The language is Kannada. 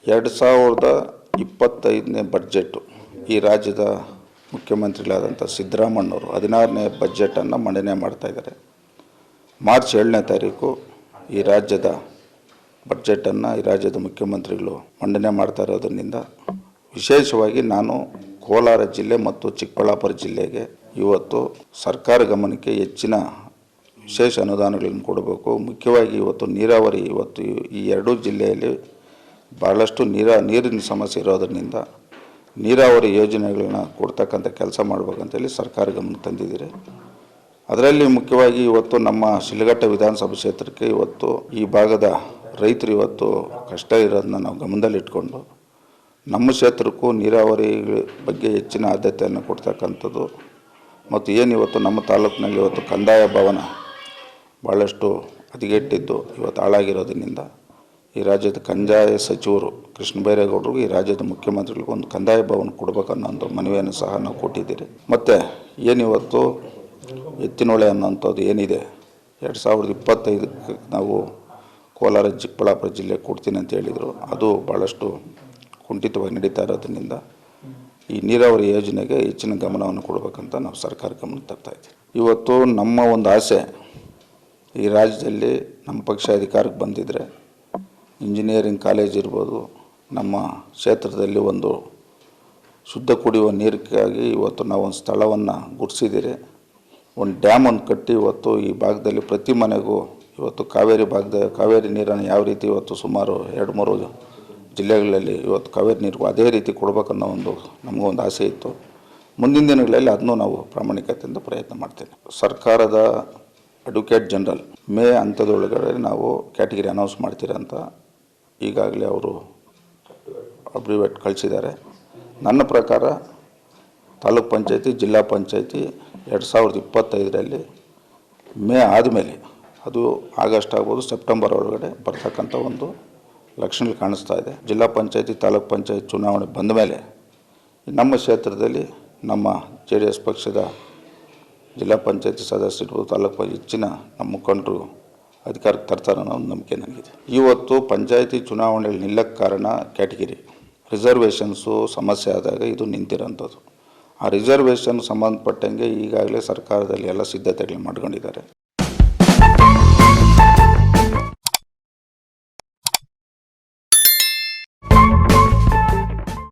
2025ನೇ ಬಡ್ಜೆಟ್ಟು ಈ ರಾಜ್ಯದ ಮುಖ್ಯಮಂತ್ರಿಗಳಾದಂಥ ಸಿದ್ದರಾಮಣ್ಣವರು 16ನೇ ಬಡ್ಜೆಟನ್ನು ಮಂಡನೆ ಮಾಡ್ತಾಯಿದ್ದಾರೆ. ಮಾರ್ಚ್ 7ನೇ ತಾರೀಕು ಈ ರಾಜ್ಯದ ಬಡ್ಜೆಟನ್ನು ಈ ರಾಜ್ಯದ ಮುಖ್ಯಮಂತ್ರಿಗಳು ಮಂಡನೆ ಮಾಡ್ತಾ ಇರೋದರಿಂದ ವಿಶೇಷವಾಗಿ ನಾನು ಕೋಲಾರ ಜಿಲ್ಲೆ ಮತ್ತು ಚಿಕ್ಕಬಳ್ಳಾಪುರ ಜಿಲ್ಲೆಗೆ ಇವತ್ತು ಸರ್ಕಾರ ಗಮನಕ್ಕೆ ಹೆಚ್ಚಿನ ವಿಶೇಷ ಅನುದಾನಗಳನ್ನು ಕೊಡಬೇಕು. ಮುಖ್ಯವಾಗಿ ಇವತ್ತು ನೀರಾವರಿ, ಇವತ್ತು ಈ ಎರಡೂ ಜಿಲ್ಲೆಯಲ್ಲಿ ಭಾಳಷ್ಟು ನೀರಿನ ಸಮಸ್ಯೆ ಇರೋದರಿಂದ ನೀರಾವರಿ ಯೋಜನೆಗಳನ್ನ ಕೊಡ್ತಕ್ಕಂಥ ಕೆಲಸ ಮಾಡಬೇಕಂತೇಳಿ ಸರ್ಕಾರ ಗಮನಕ್ಕೆ ತಂದಿದ್ದೀರಿ. ಅದರಲ್ಲಿ ಮುಖ್ಯವಾಗಿ ಇವತ್ತು ನಮ್ಮ ಶಿಡ್ಲಘಟ್ಟ ವಿಧಾನಸಭಾ ಕ್ಷೇತ್ರಕ್ಕೆ ಇವತ್ತು ಈ ಭಾಗದ ರೈತರು ಇವತ್ತು ಕಷ್ಟ ಇರೋದನ್ನ ನಾವು ಗಮನದಲ್ಲಿಟ್ಕೊಂಡು ನಮ್ಮ ಕ್ಷೇತ್ರಕ್ಕೂ ನೀರಾವರಿ ಬಗ್ಗೆ ಹೆಚ್ಚಿನ ಆದ್ಯತೆಯನ್ನು ಕೊಡ್ತಕ್ಕಂಥದ್ದು ಮತ್ತು ಏನಿವತ್ತು ನಮ್ಮ ತಾಲೂಕಿನಲ್ಲಿ ಇವತ್ತು ಕಂದಾಯ ಭವನ ಭಾಳಷ್ಟು ಹದಗೆಟ್ಟಿದ್ದು ಇವತ್ತು ಹಾಳಾಗಿರೋದ್ರಿಂದ ಈ ರಾಜ್ಯದ ಕಂದಾಯ ಸಚಿವರು ಕೃಷ್ಣ ಬೈರೇಗೌಡರಿಗೂ ಈ ರಾಜ್ಯದ ಮುಖ್ಯಮಂತ್ರಿಗಳಿಗೂ ಒಂದು ಕಂದಾಯ ಭವನ ಕೊಡಬೇಕನ್ನೋ ಒಂದು ಮನವಿಯನ್ನು ಸಹ ನಾವು ಕೊಟ್ಟಿದ್ದೀರಿ. ಮತ್ತು ಏನಿವತ್ತು ಎತ್ತಿನಹೊಳೆ ಅನ್ನೋಂಥದ್ದು ಏನಿದೆ 2025ಕ್ಕೆ ನಾವು ಕೋಲಾರ ಚಿಕ್ಕಬಳ್ಳಾಪುರ ಜಿಲ್ಲೆ ಕೊಡ್ತೀನಿ ಅಂತ ಹೇಳಿದರು. ಅದು ಭಾಳಷ್ಟು ಕುಂಠಿತವಾಗಿ ನಡೀತಾ ಇರೋದ್ರಿಂದ ಈ ನೀರಾವರಿ ಯೋಜನೆಗೆ ಹೆಚ್ಚಿನ ಗಮನವನ್ನು ಕೊಡಬೇಕಂತ ನಾವು ಸರ್ಕಾರ ಗಮನ ತರ್ತಾ ಇದ್ದೀವಿ. ಇವತ್ತು ನಮ್ಮ ಒಂದು ಆಸೆ, ಈ ರಾಜ್ಯದಲ್ಲಿ ನಮ್ಮ ಪಕ್ಷ ಅಧಿಕಾರಕ್ಕೆ ಬಂದಿದ್ದರೆ ಇಂಜಿನಿಯರಿಂಗ್ ಕಾಲೇಜ್ ಇರ್ಬೋದು, ನಮ್ಮ ಕ್ಷೇತ್ರದಲ್ಲಿ ಒಂದು ಶುದ್ಧ ಕುಡಿಯುವ ನೀರಿಗಾಗಿ ಇವತ್ತು ನಾವು ಒಂದು ಸ್ಥಳವನ್ನು ಗುರುತಿಸಿದ್ದೀರಿ. ಒಂದು ಡ್ಯಾಮನ್ನು ಕಟ್ಟಿ ಇವತ್ತು ಈ ಭಾಗದಲ್ಲಿ ಪ್ರತಿ ಮನೆಗೂ ಇವತ್ತು ಕಾವೇರಿ ನೀರನ್ನು ಯಾವ ರೀತಿ ಇವತ್ತು ಸುಮಾರು 2-3 ಜಿಲ್ಲೆಗಳಲ್ಲಿ ಇವತ್ತು ಕಾವೇರಿ ನೀರು ಅದೇ ರೀತಿ ಕೊಡಬೇಕನ್ನೋ ಒಂದು ನಮಗೊಂದು ಆಸೆ ಇತ್ತು. ಮುಂದಿನ ದಿನಗಳಲ್ಲಿ ಅದನ್ನು ನಾವು ಪ್ರಾಮಾಣಿಕತೆಯಿಂದ ಪ್ರಯತ್ನ ಮಾಡ್ತೇವೆ. ಸರ್ಕಾರದ ಅಡ್ವೊಕೇಟ್ ಜನರಲ್ ಮೇ ಹಂತದೊಳಗಡೆ ನಾವು ಕ್ಯಾಟಗಿರಿ ಅನೌನ್ಸ್ ಮಾಡ್ತೀರಂತ ಈಗಾಗಲೇ ಅವರು ಅಬ್ರಿವೇಟ್ ಕಳಿಸಿದ್ದಾರೆ. ನನ್ನ ಪ್ರಕಾರ ತಾಲೂಕ್ ಪಂಚಾಯತಿ, ಜಿಲ್ಲಾ ಪಂಚಾಯತಿ 2025ರಲ್ಲಿ ಮೇ ಆದಮೇಲೆ, ಅದು ಆಗಸ್ಟ್ ಆಗ್ಬೋದು, ಸೆಪ್ಟೆಂಬರ್ ಒಳಗಡೆ ಬರ್ತಕ್ಕಂಥ ಒಂದು ಲಕ್ಷಣ ಕಾಣಿಸ್ತಾ ಇದೆ. ಜಿಲ್ಲಾ ಪಂಚಾಯತಿ, ತಾಲೂಕ್ ಪಂಚಾಯತ್ ಚುನಾವಣೆ ಬಂದ ಮೇಲೆ ನಮ್ಮ ಕ್ಷೇತ್ರದಲ್ಲಿ ನಮ್ಮ JDS ಪಕ್ಷದ ಜಿಲ್ಲಾ ಪಂಚಾಯತಿ ಸದಸ್ಯರು, ತಾಲೂಕು ಹೆಚ್ಚಿನ ನಮ್ಮ ಮುಖಂಡರು ಅಧಿಕಾರಕ್ಕೆ ತರ್ತಾರೆ ಅನ್ನೋ ಒಂದು ನಂಬಿಕೆ ನನಗಿದೆ. ಇವತ್ತು ಪಂಚಾಯತಿ ಚುನಾವಣೆಯಲ್ಲಿ ನಿಲ್ಲಕ್ಕೆ ಕಾರಣ ಕ್ಯಾಟಗಿರಿ ರಿಸರ್ವೇಷನ್ಸು ಸಮಸ್ಯೆ ಆದಾಗ ಇದು ನಿಂತಿರೋಂಥದ್ದು. ಆ ರಿಸರ್ವೇಷನ್ ಸಂಬಂಧಪಟ್ಟಂಗೆ ಈಗಾಗಲೇ ಸರ್ಕಾರದಲ್ಲಿ ಎಲ್ಲ ಸಿದ್ಧತೆಗಳು ಮಾಡ್ಕೊಂಡಿದ್ದಾರೆ.